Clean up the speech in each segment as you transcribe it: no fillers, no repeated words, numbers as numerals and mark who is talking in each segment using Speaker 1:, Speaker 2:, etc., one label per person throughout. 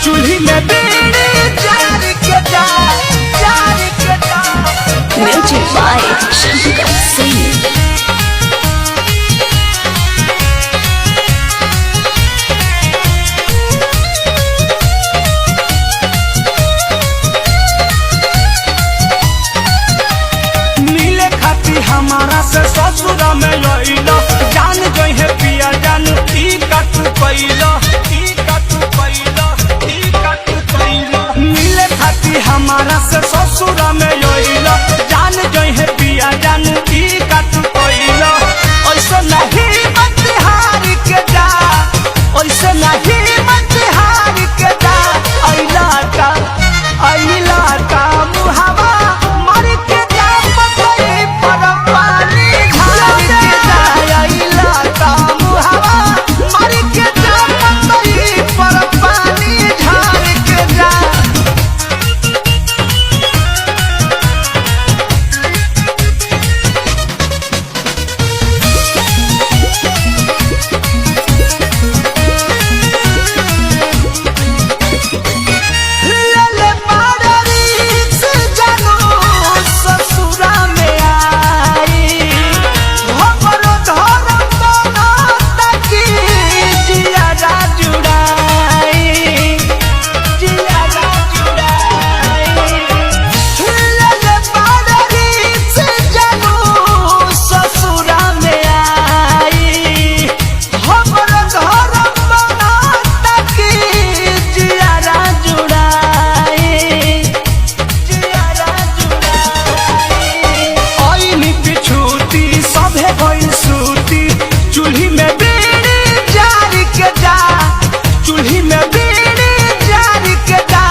Speaker 1: चूल्ही में बीड़ी जार के जा, जार के जा।
Speaker 2: Music by Shankar Singh.
Speaker 1: मिले खाती हमारा से ससुरा में लइलो, जान गई है पिया जान ई कट पैलो, ई कट पैलो, ई कट पैलो। मिले खाती हमारा से ससुरा में लइलो, जान गई है पिया जान ई कट पैलो। ऐसे नहीं मत हार के जा, ऐसे नहीं मत हार के जा। अइला का मुहावा मर के जा, पतई पर पानी ढार के जा। अइला का मुहावा मर के जा, पतई पर पानी ढार के जा। ले पारी से जानो ससुरा में आई, हमरो धर्म बना तकी जियारा जुड़ाई, जियारा जुड़ाई। ले पारी से जानो ससुरा में आई, हमरो धर्म बना तकी जियारा जुड़ाई, जियारा जुड़ाई। ओइनी पिछूती सभे भइल सूती, चूल्ही में बीड़ी जार के जा, चूल्ही में बीड़ी जार के जा।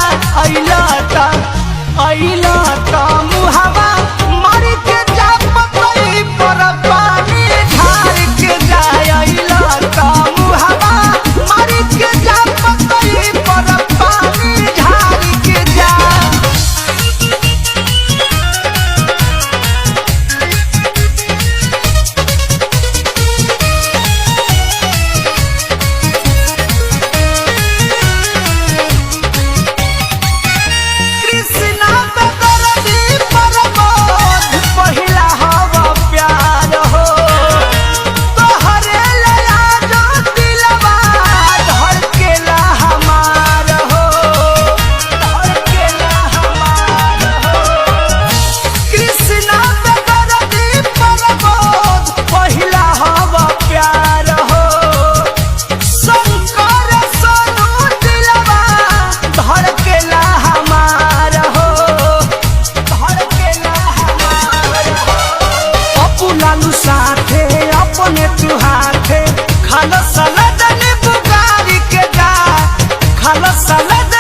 Speaker 1: अइला का मुहावा मर के जा, पतई पर पानी ढार के जा। अइला का मुहावा मर के जा, पतई पर पानी ढार के जा। कृष्णा पे दर्दी प्रमोद पहिला हवा प्यार हो, तोहरे लया जो दिलवा धड़केला हमार हो, धड़केला हमार हो। कृष्णा पे दर्दी प्रमोद पहिला हवा प्यार हो, शंकर सोनू दिलवा धड़केला हमार हो, धड़केला हमार हो। अपू लालू साथे अपने तू हाथे, खालो सलाद नींबू गारी के जा, खालो सलाद